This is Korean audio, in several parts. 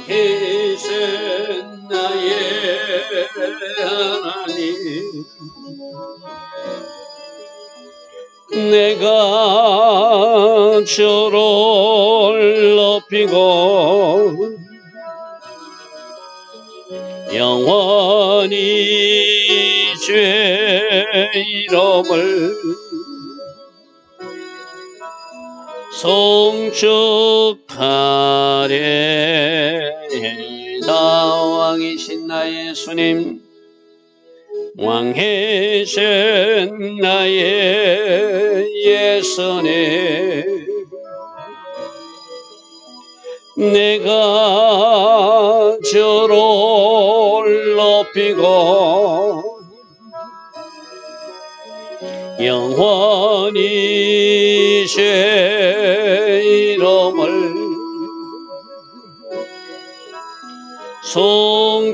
계신 나의 하나님, 내가 주를 높이고 영원히 주의 이름을 송축하리이다. 왕이신 나의 예수님, 왕이신 나의 예수님, 내가 주를 높이고 영원히 주의 이름을 송축하리이다.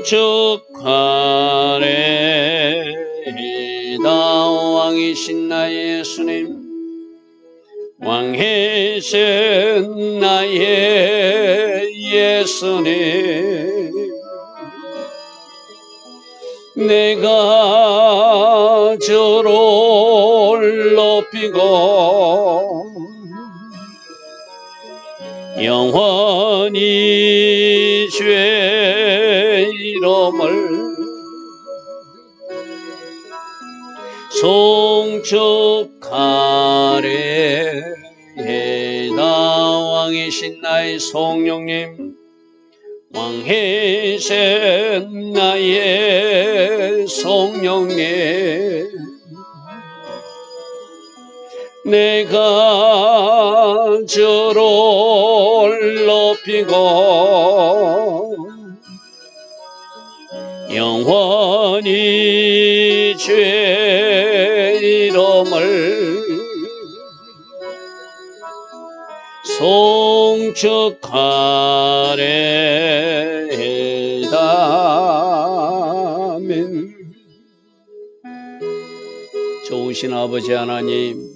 왕이신 나의 예수님, 왕이신 나의 예수님, 내가 주를 높이고 영원히 주의 이름을 송축하리이다. 왕이신 나의 성령님, 왕이신 나의 성령님, 내가 주를 높이고 영원히 주의 이름을 송축하리이다. 아멘. 좋으신 아버지 하나님,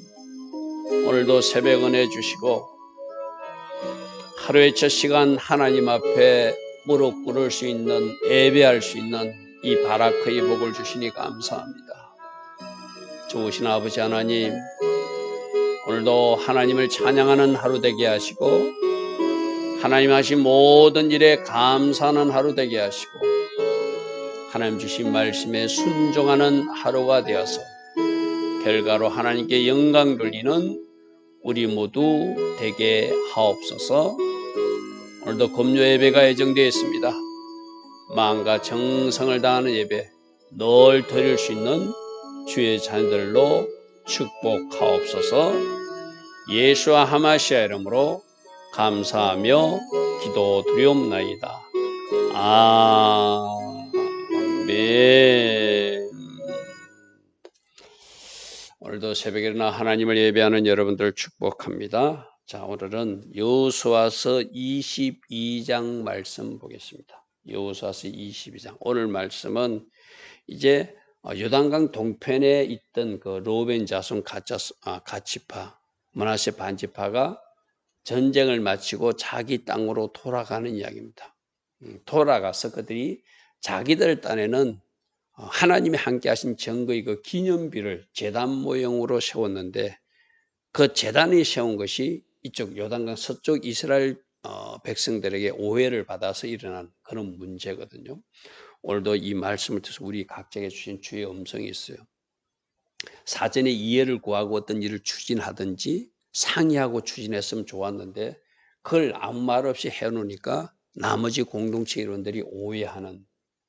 오늘도 새벽 은혜 주시고 하루의 첫 시간 하나님 앞에 무릎 꿇을 수 있는, 예배할 수 있는 이 바라크의 복을 주시니 감사합니다. 좋으신 아버지 하나님, 오늘도 하나님을 찬양하는 하루 되게 하시고 하나님 하신 모든 일에 감사하는 하루 되게 하시고 하나님 주신 말씀에 순종하는 하루가 되어서 결과로 하나님께 영광 돌리는 우리 모두 되게 하옵소서. 오늘도 금요 예배가 예정되어 있습니다. 마음과 정성을 다하는 예배 늘 드릴 수 있는 주의 자녀들로 축복하옵소서. 예수와 하마시아 이름으로 감사하며 기도드리옵나이다. 아멘. 오늘도 새벽에 일어나 하나님을 예배하는 여러분들 축복합니다. 자, 오늘은 여호수아서 22장 말씀 보겠습니다. 여호수아서 22장. 오늘 말씀은 이제 요단강 동편에 있던 그 로벤 자손 갓지파, 므낫세 반지파가 전쟁을 마치고 자기 땅으로 돌아가는 이야기입니다. 돌아가서 그들이 자기들 땅에는 하나님이 함께 하신 증거의 그 기념비를 제단 모형으로 세웠는데 그 제단이 세운 것이 이쪽 요단강 서쪽 이스라엘 백성들에게 오해를 받아서 일어난 그런 문제거든요. 오늘도 이 말씀을 통해서 우리 각자에게 주신 주의 음성이 있어요. 사전에 이해를 구하고 어떤 일을 추진하든지 상의하고 추진했으면 좋았는데 그걸 아무 말 없이 해놓으니까 나머지 공동체 일원들이 오해하는,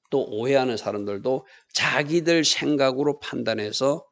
또 오해하는 사람들도 자기들 생각으로 판단해서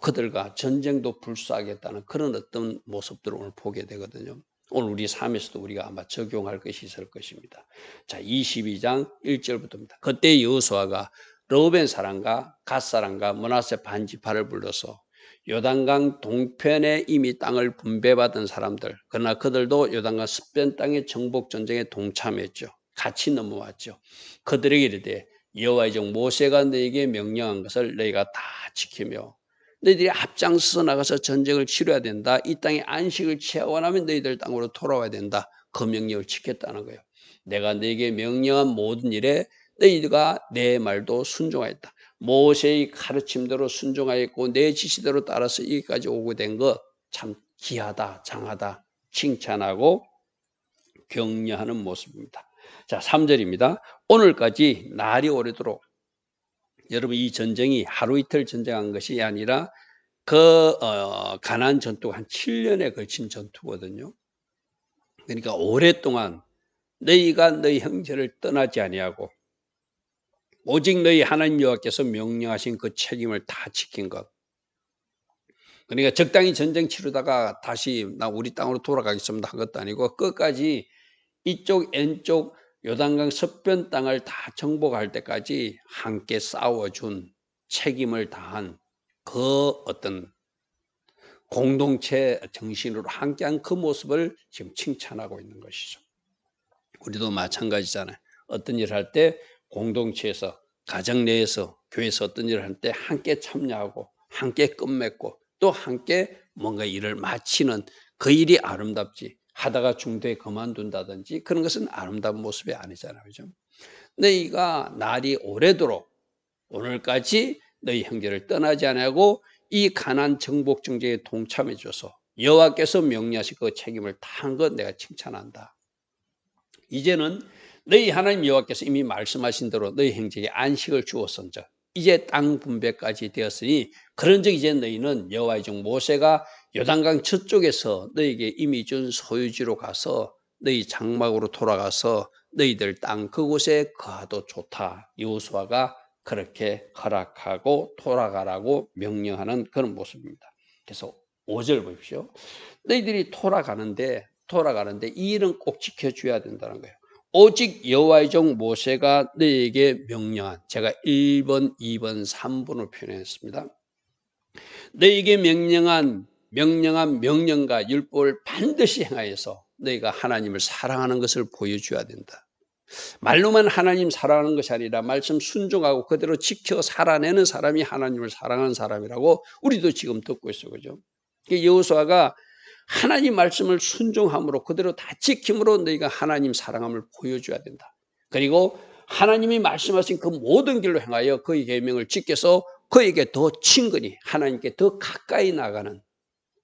그들과 전쟁도 불사하겠다는 그런 어떤 모습들을 오늘 보게 되거든요. 오늘 우리 삶에서도 우리가 아마 적용할 것이 있을 것입니다. 자, 22장 1절부터입니다. 그때 여호수아가 르우벤 사람과 갓 사람과 므낫세 반지파를 불러서 요단강 동편에 이미 땅을 분배받은 사람들, 그러나 그들도 요단강 습변 땅의 정복 전쟁에 동참했죠. 같이 넘어왔죠. 그들에게 이르되 여호와의 종 모세가 너에게 명령한 것을 너희가 다 지키며 너희들이 앞장서서 나가서 전쟁을 치러야 된다. 이 땅에 안식을 취하고 나면 너희들 땅으로 돌아와야 된다. 그 명령을 지켰다는 거예요. 내가 너에게 명령한 모든 일에 너희가 내 말도 순종하였다. 모세의 가르침대로 순종하였고 내 지시대로 따라서 여기까지 오게 된 것 참 귀하다, 장하다, 칭찬하고 격려하는 모습입니다. 자, 3절입니다. 오늘까지 날이 오래도록 여러분 이 전쟁이 하루 이틀 전쟁한 것이 아니라 가나안 전투가 한 7년에 걸친 전투거든요. 그러니까 오랫동안 너희가 너희 형제를 떠나지 아니하고 오직 너희 하나님 여호와께서 명령하신 그 책임을 다 지킨 것. 그러니까 적당히 전쟁 치르다가 다시 나 우리 땅으로 돌아가겠습니다 한 것도 아니고 끝까지 이쪽 왼쪽 요단강 서편 땅을 다 정복할 때까지 함께 싸워준 책임을 다한 그 어떤 공동체 정신으로 함께한 그 모습을 지금 칭찬하고 있는 것이죠. 우리도 마찬가지잖아요. 어떤 일을 할 때 공동체에서 가정 내에서 교회에서 어떤 일을 할 때 함께 참여하고 함께 끝맺고 또 함께 뭔가 일을 마치는 그 일이 아름답지 하다가 중도에 그만둔다든지 그런 것은 아름다운 모습이 아니잖아요. 그죠? 너희가 날이 오래도록 오늘까지 너희 형제를 떠나지 않고 이 가나안 정복 정쟁에 동참해 줘서 여호와께서 명령하신 그 책임을 다한 것 내가 칭찬한다. 이제는 너희 하나님 여호와께서 이미 말씀하신 대로 너희 형제에게 안식을 주었은즉 이제 땅 분배까지 되었으니 그런즉 이제 너희는 여호와의 종 모세가 요단강 저쪽에서 너희에게 이미 준 소유지로 가서 너희 장막으로 돌아가서 너희들 땅 그곳에 거하도 좋다. 여호수아가 그렇게 허락하고 돌아가라고 명령하는 그런 모습입니다. 그래서 5절 보십시오. 너희들이 돌아가는데 이 일은 꼭 지켜줘야 된다는 거예요. 오직 여호와의 종 모세가 너희에게 명령한, 제가 1번, 2번, 3번을 표현했습니다. 너희에게 명령한 명령과 율법을 반드시 행하여서 너희가 하나님을 사랑하는 것을 보여줘야 된다. 말로만 하나님 사랑하는 것이 아니라 말씀 순종하고 그대로 지켜 살아내는 사람이 하나님을 사랑하는 사람이라고 우리도 지금 듣고 있어요. 그죠? 여호수아가 하나님 말씀을 순종함으로 그대로 다 지킴으로 너희가 하나님 사랑함을 보여줘야 된다. 그리고 하나님이 말씀하신 그 모든 길로 행하여 그의 계명을 지켜서 그에게 더 친근히 하나님께 더 가까이 나가는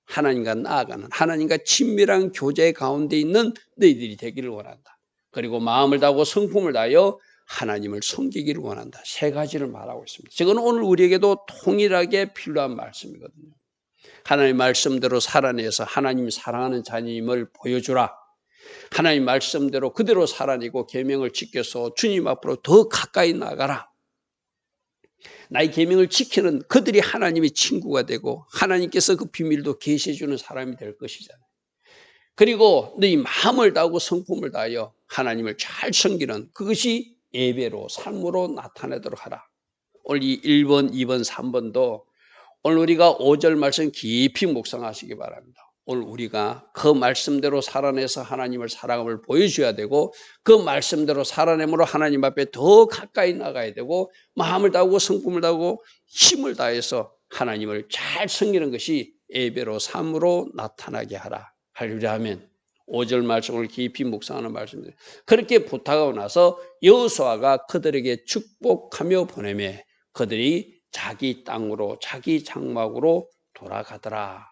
하나님과 나아가는 하나님과 친밀한 교제 가운데 있는 너희들이 되기를 원한다. 그리고 마음을 다하고 성품을 다하여 하나님을 섬기기를 원한다. 세 가지를 말하고 있습니다. 이건 오늘 우리에게도 동일하게 필요한 말씀이거든요. 하나님 말씀대로 살아내서 하나님 사랑하는 자님을 보여주라. 하나님 말씀대로 그대로 살아내고 계명을 지켜서 주님 앞으로 더 가까이 나가라. 나의 계명을 지키는 그들이 하나님의 친구가 되고 하나님께서 그 비밀도 계시해 주는 사람이 될 것이잖아요. 그리고 너희 마음을 다하고 성품을 다하여 하나님을 잘 섬기는 그것이 예배로 삶으로 나타내도록 하라. 오늘 이 1번, 2번, 3번도 오늘 우리가 5절 말씀 깊이 묵상하시기 바랍니다. 오늘 우리가 그 말씀대로 살아내서 하나님을 사랑함을 보여줘야 되고 그 말씀대로 살아내므로 하나님 앞에 더 가까이 나가야 되고 마음을 다하고 성품을 다하고 힘을 다해서 하나님을 잘 섬기는 것이 예배로 삶으로 나타나게 하라. 하리라 하면 5절 말씀을 깊이 묵상하는 말씀입니다. 그렇게 부탁하고 나서 여호수아가 그들에게 축복하며 보내매 그들이 자기 땅으로 자기 장막으로 돌아가더라.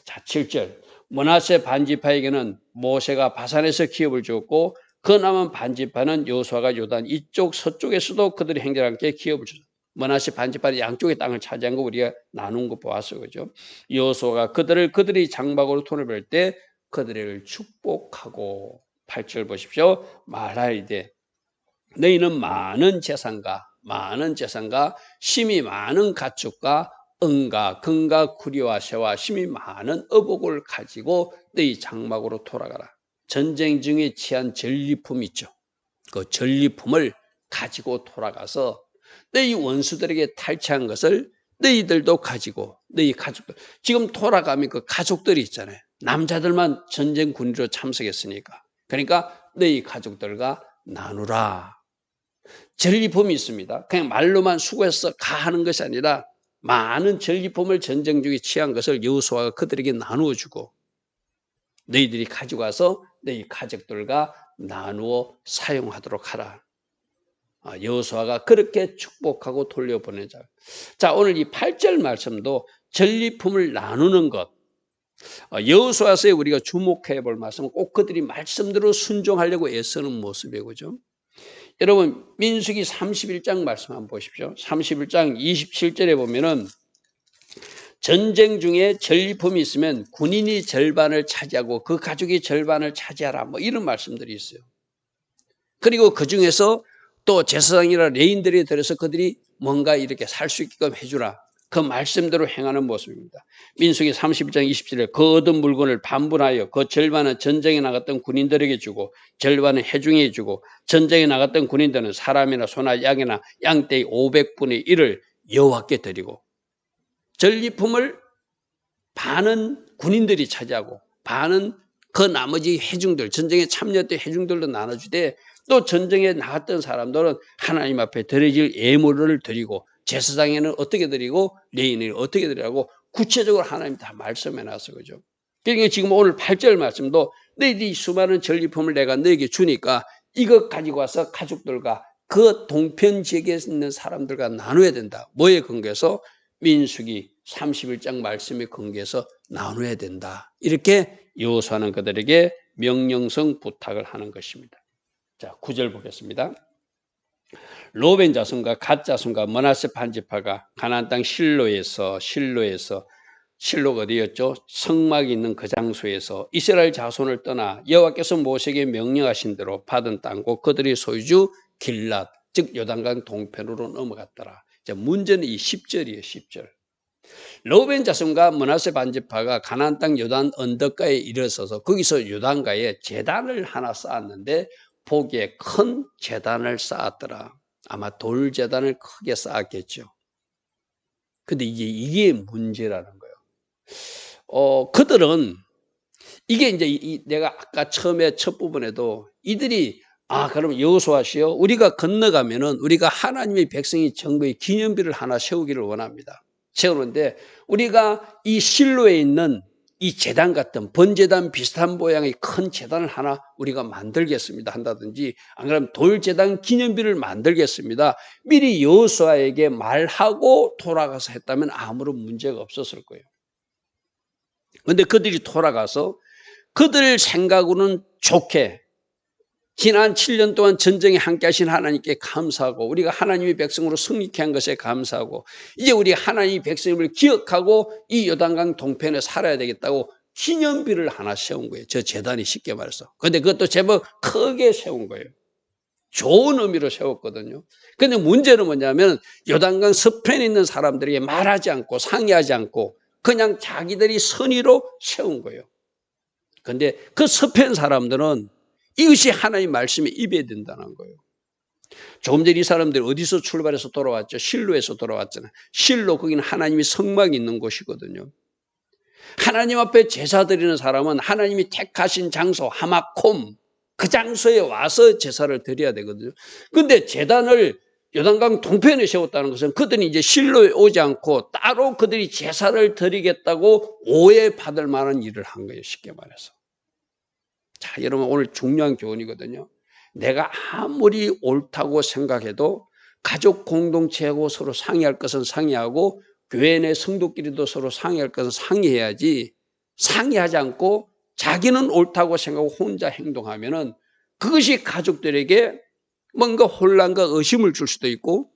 자, 7절 므낫세 반지파에게는 모세가 바산에서 기업을 주었고 그 남은 반지파는 여호수아가 요단 이쪽 서쪽에서도 그들이 형제와 함께 기업을 줬다. 므낫세 반지파는 양쪽의 땅을 차지한 거 우리가 나눈 거 보았어요. 그죠? 여호수아가 그들이 장막으로 돈을 벌 때 그들을 축복하고 8절 보십시오. 말하이되 너희는 많은 재산과 심이 많은 가축과 은과 금과 구리와 새와 힘이 많은 어복을 가지고 너희 장막으로 돌아가라. 전쟁 중에 취한 전리품 있죠. 그 전리품을 가지고 돌아가서 너희 원수들에게 탈취한 것을 너희들도 가지고 너희 가족들, 지금 돌아가면 그 가족들이 있잖아요. 남자들만 전쟁 군으로 참석했으니까. 그러니까 너희 가족들과 나누라. 전리품이 있습니다. 그냥 말로만 수고해서 가하는 것이 아니라 많은 전리품을 전쟁 중에 취한 것을 여호수아가 그들에게 나누어 주고 너희들이 가지고 와서 너희 가족들과 나누어 사용하도록 하라. 여호수아가 그렇게 축복하고 돌려보내자. 자, 오늘 이 8절 말씀도 전리품을 나누는 것. 여호수아서에 우리가 주목해 볼 말씀은 꼭 그들이 말씀대로 순종하려고 애쓰는 모습이에요. 그죠? 여러분, 민수기 31장 말씀 한번 보십시오. 31장 27절에 보면은 전쟁 중에 전리품이 있으면 군인이 절반을 차지하고 그 가족이 절반을 차지하라. 뭐 이런 말씀들이 있어요. 그리고 그 중에서 또 제사장이나 레인들이 들어서 그들이 뭔가 이렇게 살 수 있게끔 해주라. 그 말씀대로 행하는 모습입니다. 민수기 31장 27절에 그 얻은 물건을 반분하여 그 절반은 전쟁에 나갔던 군인들에게 주고 절반은 회중에 주고 전쟁에 나갔던 군인들은 사람이나 소나 양이나 양떼의 500분의 1을 여호와께 드리고 전리품을 반은 군인들이 차지하고 반은 그 나머지 회중들, 전쟁에 참여했던 회중들도 나눠주되 또 전쟁에 나갔던 사람들은 하나님 앞에 드려질 예물을 드리고 제사장에는 어떻게 드리고 레위인에는 어떻게 드리라고 구체적으로 하나님 다 말씀해 놨어. 그죠? 그러니까 지금 오늘 8절 말씀도 너희들이 수많은 전리품을 내가 너에게 주니까 이것 가지고 와서 가족들과 그 동편 지역에 있는 사람들과 나눠야 된다. 뭐에 근거해서? 민수기 31장 말씀에 근거해서 나눠야 된다. 이렇게 여호수아는 그들에게 명령성 부탁을 하는 것입니다. 자, 9절 보겠습니다. 로벤 자손과 갓 자손과 므낫세 반지파가 가나안 땅 실로가 어디였죠? 성막이 있는 그 장소에서 이스라엘 자손을 떠나 여호와께서 모세에게 명령하신 대로 받은 땅고 그들이 소유주 길랏, 즉 요단강 동편으로 넘어갔더라. 자, 문제는 이 10절이에요. 10절. 로벤 자손과 므낫세 반지파가 가나안 땅 요단 언덕가에 이르러서서 거기서 요단가에 제단을 하나 쌓았는데 보기에 큰 제단을 쌓았더라. 아마 돌 제단을 크게 쌓았겠죠. 근데 이게 문제라는 거예요. 그들은 이게 이제 내가 아까 처음에 첫 부분에도 이들이 그럼 여호수아시여 우리가 건너가면은 우리가 하나님의 백성이 정거의 기념비를 하나 세우기를 원합니다. 세우는데 우리가 이 실로에 있는 이 제단 같은 번제단 비슷한 모양의 큰 제단을 하나 우리가 만들겠습니다 한다든지 안 그러면 돌제단 기념비를 만들겠습니다. 미리 여호수아에게 말하고 돌아가서 했다면 아무런 문제가 없었을 거예요. 그런데 그들이 돌아가서 그들 생각으로는 좋게 지난 7년 동안 전쟁에 함께 하신 하나님께 감사하고 우리가 하나님의 백성으로 승리케 한 것에 감사하고 이제 우리 하나님의 백성임을 기억하고 이 요단강 동편에 살아야 되겠다고 기념비를 하나 세운 거예요. 저 제단이 쉽게 말해서. 그런데 그것도 제법 크게 세운 거예요. 좋은 의미로 세웠거든요. 그런데 문제는 뭐냐면 요단강 서편에 있는 사람들에게 말하지 않고 상의하지 않고 그냥 자기들이 선의로 세운 거예요. 그런데 그 서편 사람들은 이것이 하나님의 말씀에 입어야 된다는 거예요. 조금 전에 이 사람들이 어디서 출발해서 돌아왔죠? 실로에서 돌아왔잖아요. 실로 거기는 하나님이 성막이 있는 곳이거든요. 하나님 앞에 제사 드리는 사람은 하나님이 택하신 장소 하마콤 그 장소에 와서 제사를 드려야 되거든요. 그런데 제단을 요단강 동편에 세웠다는 것은 그들이 이제 실로에 오지 않고 따로 그들이 제사를 드리겠다고 오해받을 만한 일을 한 거예요. 쉽게 말해서. 자, 여러분 오늘 중요한 교훈이거든요. 내가 아무리 옳다고 생각해도 가족 공동체하고 서로 상의할 것은 상의하고 교회 내 성도끼리도 서로 상의할 것은 상의해야지 상의하지 않고 자기는 옳다고 생각하고 혼자 행동하면은 그것이 가족들에게 뭔가 혼란과 의심을 줄 수도 있고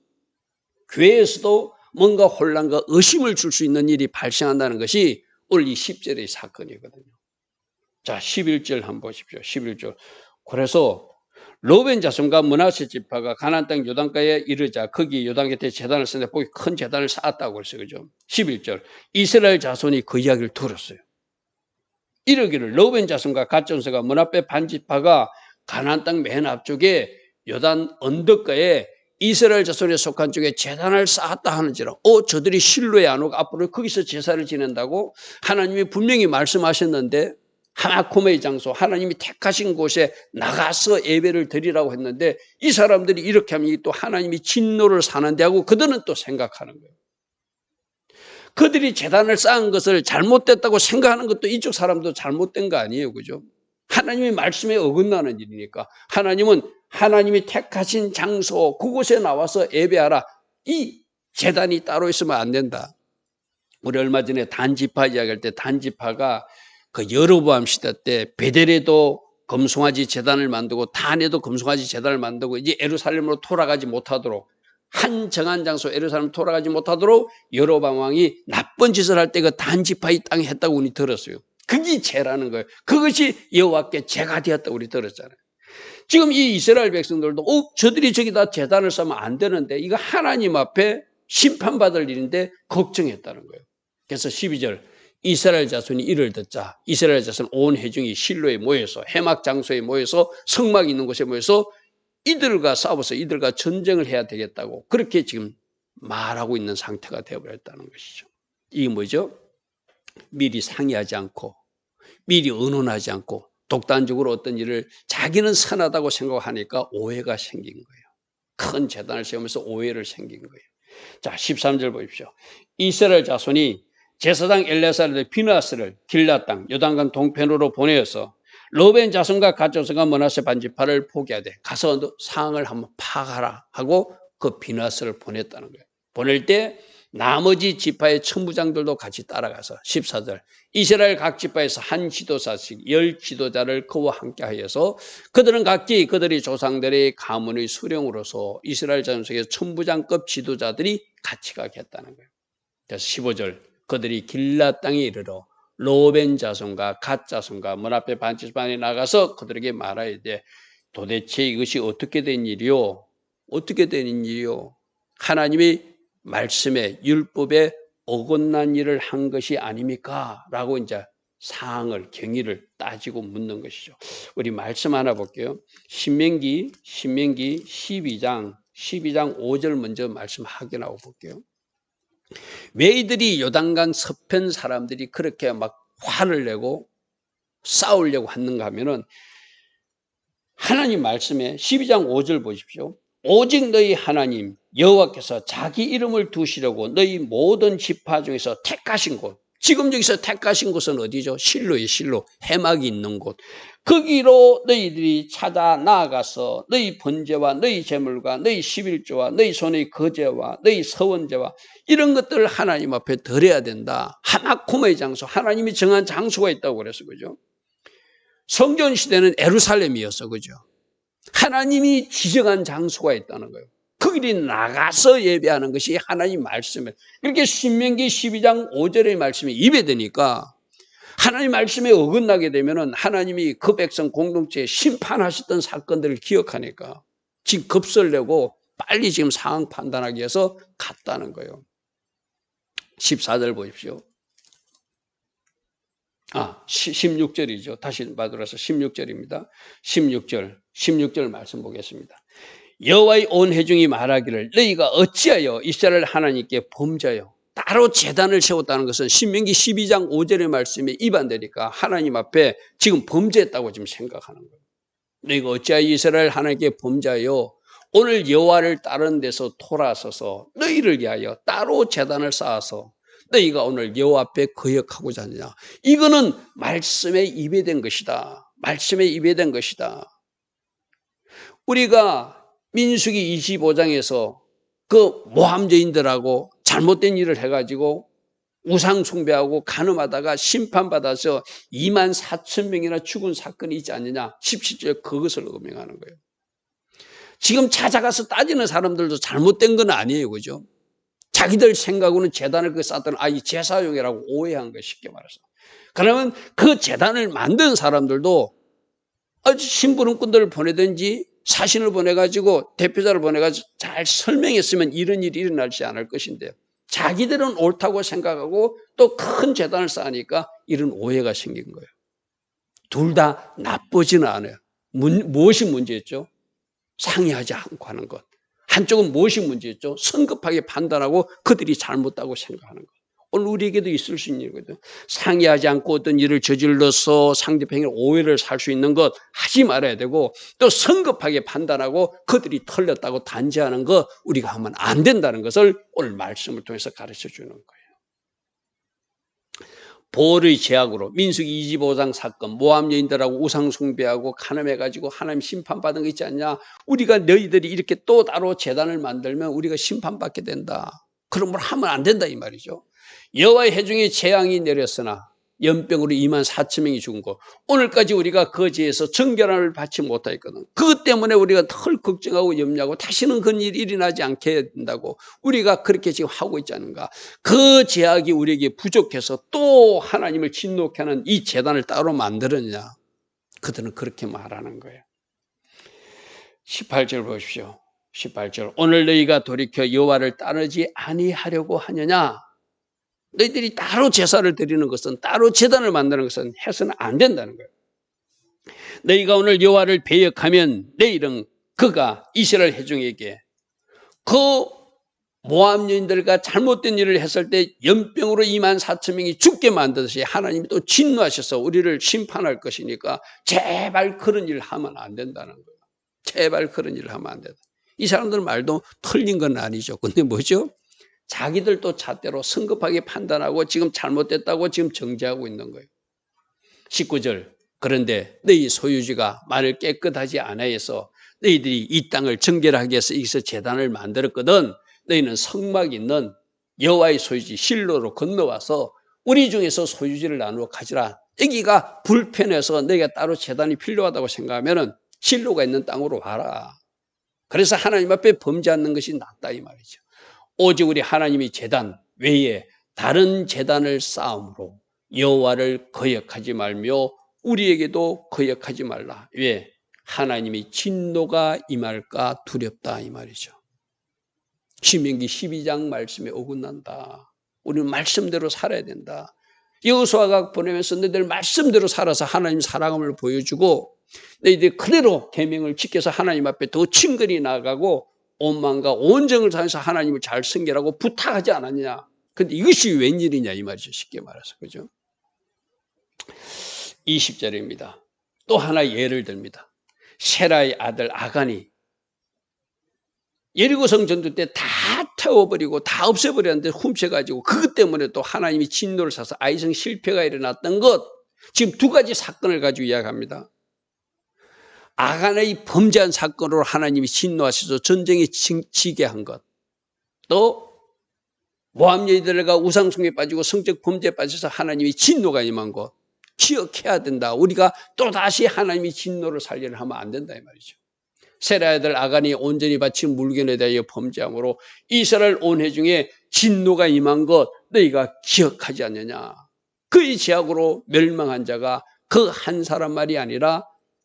교회에서도 뭔가 혼란과 의심을 줄 수 있는 일이 발생한다는 것이 오늘 이 10절의 사건이거든요. 자, 11절 한번 보십시오. 11절. 그래서 로벤 자손과 므낫세 지파가 가나안 땅 요단가에 이르자 거기 요단 곁에 제단을 쓰는데 거기 큰 제단을 쌓았다고 그랬어요. 그죠? 11절. 이스라엘 자손이 그 이야기를 들었어요. 이르기를 로벤 자손과 갓 자손과 므낫세 반 지파가 가나안 땅 맨 앞쪽에 요단 언덕가에 이스라엘 자손에 속한 쪽에 제단을 쌓았다 하는지라. 저들이 실로에 안 오고 앞으로 거기서 제사를 지낸다고 하나님이 분명히 말씀하셨는데 하나콤의 장소, 하나님이 택하신 곳에 나가서 예배를 드리라고 했는데 이 사람들이 이렇게 하면 또 하나님이 진노를 사는데 하고 그들은 또 생각하는 거예요. 그들이 제단을 쌓은 것을 잘못됐다고 생각하는 것도 이쪽 사람도 잘못된 거 아니에요. 그죠? 하나님의 말씀에 어긋나는 일이니까 하나님은 하나님이 택하신 장소 그곳에 나와서 예배하라. 이 제단이 따로 있으면 안 된다. 우리 얼마 전에 단지파 이야기할 때 단지파가 그 여로보암 시대 때 베델에도 금송아지 제단을 만들고 단에도 금송아지 제단을 만들고 이제 예루살렘으로 돌아가지 못하도록 한 정한 장소 예루살렘 돌아가지 못하도록 여로보암 왕이 나쁜 짓을 할 때 그 단지파 이 땅에 했다고 우리 들었어요. 그게 죄라는 거예요. 그것이 여호와께 죄가 되었다고 우리 들었잖아요. 지금 이 이스라엘 백성들도 저들이 저기다 제단을 쌓으면 안 되는데 이거 하나님 앞에 심판받을 일인데 걱정했다는 거예요. 그래서 12절 이스라엘 자손이 이를 듣자 이스라엘 자손 온 회중이 실로에 모여서 회막 장소에 모여서 성막 있는 곳에 모여서 이들과 싸워서 이들과 전쟁을 해야 되겠다고 그렇게 지금 말하고 있는 상태가 되어버렸다는 것이죠. 이게 뭐죠? 미리 상의하지 않고 미리 의논하지 않고 독단적으로 어떤 일을 자기는 선하다고 생각하니까 오해가 생긴 거예요. 큰 제단을 세우면서 오해를 생긴 거예요. 자, 13절 보십시오. 이스라엘 자손이 제사장 엘레사르의 비나스를 길라 땅 요단강 동편으로 보내어서 로벤 자손과 갓 자손과 므낫세 반 지파를 포기하되 가서 상을 한번 파가라 하고 그 비나스를 보냈다는 거예요. 보낼 때 나머지 지파의 천부장들도 같이 따라가서 14절 이스라엘 각 지파에서 한 지도사씩 10 지도자를 그와 함께 하여서 그들은 각기 그들의 조상들의 가문의 수령으로서 이스라엘 자손 속에 천부장급 지도자들이 같이 가게 했다는 거예요. 그래서 15절 그들이 길라 땅에 이르러 로벤 자손과 갓 자손과 므낫세 반 지파에 나가서 그들에게 말하야 돼. 도대체 이것이 어떻게 된 일이요? 어떻게 된 일이요? 하나님이 말씀에 율법에 어긋난 일을 한 것이 아닙니까? 라고 이제 사항을 경위를 따지고 묻는 것이죠. 우리 말씀 하나 볼게요. 신명기 12장 5절 먼저 말씀 확인하고 볼게요. 왜 이들이 요단강 서편 사람들이 그렇게 막 화를 내고 싸우려고 하는가 하면은 하나님 말씀에 12장 5절 보십시오. 오직 너희 하나님 여호와께서 자기 이름을 두시려고 너희 모든 지파 중에서 택하신 곳, 지금 여기서 택하신 곳은 어디죠? 실로예요. 실로. 해막이 있는 곳. 거기로 너희들이 찾아 나아가서 너희 번제와 너희 제물과 너희 11조와 너희 손의 거제와 너희 서원제와 이런 것들을 하나님 앞에 드려야 된다. 하나콤의 장소, 하나님이 정한 장소가 있다고 그랬어. 그죠? 성전 시대는 예루살렘이었어. 그죠? 하나님이 지정한 장소가 있다는 거예요. 거기에 나가서 예배하는 것이 하나님 말씀이에요. 그렇게 신명기 12장 5절의 말씀이 입에 드니까 하나님 말씀에 어긋나게 되면 하나님이 그 백성 공동체에 심판하셨던 사건들을 기억하니까 지금 급설내고 빨리 지금 상황 판단하기 위해서 갔다는 거예요. 14절 보십시오. 16절이죠. 다시 말들어서 16절입니다. 16절 말씀 보겠습니다. 여호와의 온 회중이 말하기를 너희가 어찌하여 이스라엘 하나님께 범죄하여 따로 제단을 세웠다는 것은 신명기 12장 5절의 말씀에 위반되니까 하나님 앞에 지금 범죄했다고 지금 생각하는 거예요. 너희가 어찌하여 이스라엘 하나님께 범죄하여 오늘 여호와를 다른 데서 돌아서서 너희를 위하여 따로 제단을 쌓아서 너희가 오늘 여호와 앞에 거역하고자 하느냐. 이거는 말씀에 위배된 것이다. 말씀에 위배된 것이다. 우리가 민수기 25장에서 그 모함죄인들하고 잘못된 일을 해가지고 우상 숭배하고 간음하다가 심판받아서 24,000명이나 죽은 사건이 있지 않느냐. 17절에 그것을 음행하는 거예요. 지금 찾아가서 따지는 사람들도 잘못된 건 아니에요. 그죠? 자기들 생각으로는 제단을 쌓던 이 제사용이라고 오해한 거 쉽게 말해서. 그러면 그 제단을 만든 사람들도 심부름꾼들을 보내든지 사신을 보내가지고 대표자를 보내가지고 잘 설명했으면 이런 일이 일어나지 않을 것인데요. 자기들은 옳다고 생각하고 또 큰 재단을 쌓으니까 이런 오해가 생긴 거예요. 둘 다 나쁘지는 않아요. 무엇이 문제였죠? 상의하지 않고 하는 것. 한쪽은 무엇이 문제였죠? 성급하게 판단하고 그들이 잘못다고 생각하는 것. 오늘 우리에게도 있을 수 있는 거죠. 상의하지 않고 어떤 일을 저질러서 상대방의 오해를 살 수 있는 것 하지 말아야 되고, 또 성급하게 판단하고 그들이 틀렸다고 단죄하는 것 우리가 하면 안 된다는 것을 오늘 말씀을 통해서 가르쳐 주는 거예요. 보을의 제약으로 민수기 25장 사건, 모압 여인들하고 우상 숭배하고 간음해가지고 하나님 심판받은 거 있지 않냐? 우리가 너희들이 이렇게 또 따로 제단을 만들면 우리가 심판받게 된다. 그런 걸 하면 안 된다 이 말이죠. 여호와의 회중에 재앙이 내렸으나 연병으로 24,000명이 죽은 거. 오늘까지 우리가 거지에서 정결함을 받지 못하였거든. 그것 때문에 우리가 덜 걱정하고 염려하고 다시는 그런 일이 일어나지 않게 된다고 우리가 그렇게 지금 하고 있지 않은가. 그 제약이 우리에게 부족해서 또 하나님을 진노케 하는 이 제단을 따로 만들었냐. 그들은 그렇게 말하는 거예요. 18절 보십시오. 18절 오늘 너희가 돌이켜 여호와를 따르지 아니하려고 하느냐. 너희들이 따로 제사를 드리는 것은, 따로 제단을 만드는 것은 해서는 안 된다는 거예요. 너희가 오늘 여호와를 배역하면 내일은 그가 이스라엘 회중에게 그 모압 여인들과 잘못된 일을 했을 때 연병으로 24,000명이 죽게 만드듯이 하나님이 또 진노하셔서 우리를 심판할 것이니까 제발 그런 일을 하면 안 된다는 거예요. 제발 그런 일을 하면 안 된다. 이 사람들 말도 틀린 건 아니죠. 근데 뭐죠? 자기들 또 잣대로 성급하게 판단하고 지금 잘못됐다고 지금 정죄하고 있는 거예요. 19절 그런데 너희 소유지가 만일 깨끗하지 않아서 너희들이 이 땅을 정결하게 해서 여기서 제단을 만들었거든. 너희는 성막 있는 여호와의 소유지 실로로 건너와서 우리 중에서 소유지를 나누어 가지라. 여기가 불편해서 너희가 따로 제단이 필요하다고 생각하면 실로가 있는 땅으로 와라. 그래서 하나님 앞에 범죄 않는 것이 낫다 이 말이죠. 오직 우리 하나님이 제단 외에 다른 제단을 쌓음으로 여호와를 거역하지 말며 우리에게도 거역하지 말라. 왜? 하나님이 진노가 임할까 두렵다 이 말이죠. 신명기 12장 말씀에 어긋난다. 우리는 말씀대로 살아야 된다. 여호수아가 보내면서 너희들 말씀대로 살아서 하나님 사랑함을 보여주고 너희들 그대로 계명을 지켜서 하나님 앞에 더 친근히 나아가고 온 마음과 온 정을 다해서 하나님을 잘 섬기라고 부탁하지 않았냐. 근데 이것이 웬일이냐 이 말이죠. 쉽게 말해서. 그죠? 20절입니다. 또 하나 예를 듭니다. 세라의 아들 아간이 예리고성 전투 때 다 태워버리고 다 없애버렸는데 훔쳐가지고 그것 때문에 또 하나님이 진노를 사서 아이성 실패가 일어났던 것. 지금 두 가지 사건을 가지고 이야기합니다. 아간의 범죄한 사건으로 하나님이 진노하셔서 전쟁에 지게 한 것. 또 모압 여인들과 우상숭배에 빠지고 성적 범죄에 빠져서 하나님이 진노가 임한 것. 기억해야 된다. 우리가 또다시 하나님이 진노를 살리려 하면 안 된다 이 말이죠. 세라의 아들 아간이 온전히 바친 물건에 대하여 범죄함으로 이스라엘 온 회중에 진노가 임한 것 너희가 기억하지 않느냐. 그의 제약으로 멸망한 자가 그 한 사람만이 아니라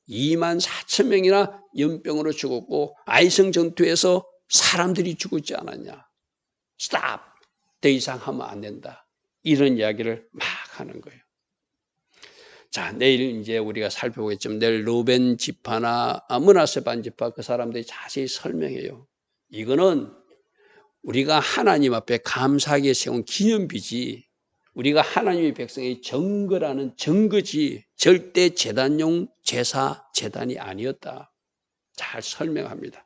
24,000명이나 연병으로 죽었고 아이성 전투에서 사람들이 죽었지 않았냐. 스탑. 더 이상 하면 안 된다. 이런 이야기를 막 하는 거예요. 자, 내일 이제 우리가 살펴보겠지만 내일 루벤 지파나 므낫세 반 지파 그 사람들이 자세히 설명해요. 이거는 우리가 하나님 앞에 감사하게 세운 기념비지 우리가 하나님의 백성의 증거라는 증거지 절대 제단용 제사 제단이 아니었다. 잘 설명합니다.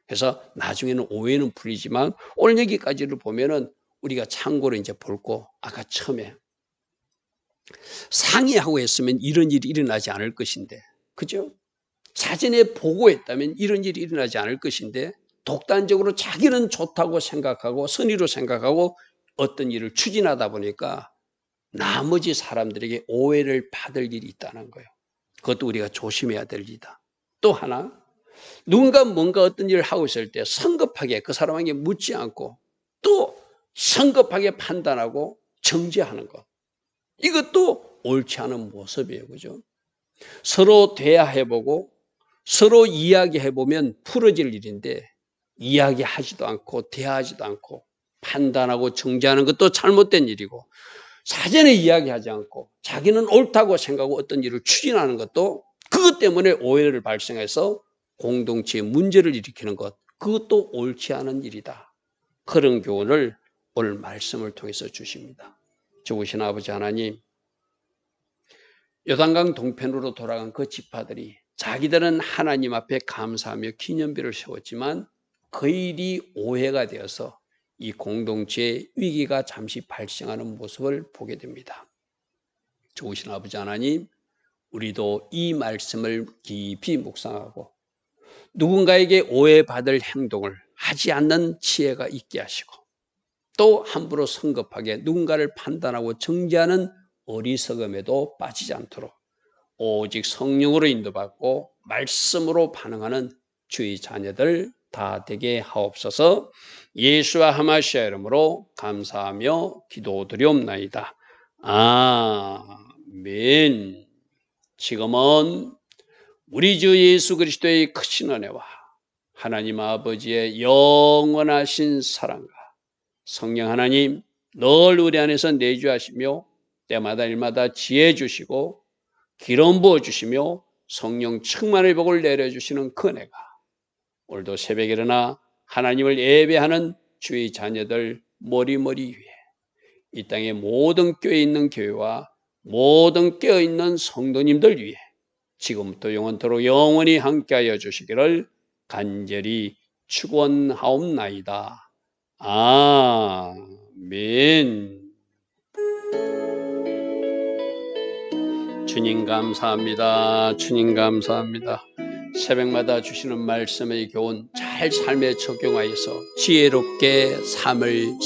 그래서 나중에는 오해는 풀리지만 오늘 여기까지를 보면은 우리가 참고로 이제 볼 거 아까 처음에 상의하고 했으면 이런 일이 일어나지 않을 것인데, 그죠? 사전에 보고했다면 이런 일이 일어나지 않을 것인데 독단적으로 자기는 좋다고 생각하고 선의로 생각하고 어떤 일을 추진하다 보니까 나머지 사람들에게 오해를 받을 일이 있다는 거예요. 그것도 우리가 조심해야 될 일이다. 또 하나, 누군가 뭔가 어떤 일을 하고 있을 때 성급하게 그 사람에게 묻지 않고 또 성급하게 판단하고 정죄하는 것. 이것도 옳지 않은 모습이에요. 그죠? 서로 대화해보고 서로 이야기해보면 풀어질 일인데 이야기하지도 않고 대화하지도 않고 판단하고 정죄하는 것도 잘못된 일이고 사전에 이야기하지 않고 자기는 옳다고 생각하고 어떤 일을 추진하는 것도 그것 때문에 오해를 발생해서 공동체에 문제를 일으키는 것, 그것도 옳지 않은 일이다. 그런 교훈을 오늘 말씀을 통해서 주십니다. 좋으신 아버지 하나님, 요단강 동편으로 돌아간 그 지파들이 자기들은 하나님 앞에 감사하며 기념비를 세웠지만 그 일이 오해가 되어서 이 공동체의 위기가 잠시 발생하는 모습을 보게 됩니다. 좋으신 아버지 하나님, 우리도 이 말씀을 깊이 묵상하고 누군가에게 오해받을 행동을 하지 않는 지혜가 있게 하시고 또 함부로 성급하게 누군가를 판단하고 정죄하는 어리석음에도 빠지지 않도록 오직 성령으로 인도받고 말씀으로 반응하는 주의 자녀들 다 되게 하옵소서. 예수와 하마시아 이름으로 감사하며 기도드리옵나이다. 아멘. 지금은 우리 주 예수 그리스도의 크신 은혜와 하나님 아버지의 영원하신 사랑과 성령 하나님 늘 우리 안에서 내주하시며 때마다 일마다 지혜 주시고 기름 부어주시며 성령 충만의 복을 내려주시는 그 은혜가 오늘도 새벽에 일어나 하나님을 예배하는 주의 자녀들 머리머리 위에 이 땅의 모든 교회에 있는 교회와 모든 깨어있는 성도님들 위에 지금부터 영원토록 영원히 함께하여 주시기를 간절히 축원하옵나이다. 아멘. 주님 감사합니다. 주님 감사합니다. 새벽마다 주시는 말씀의 교훈 잘 삶에 적용하여서 지혜롭게 삶을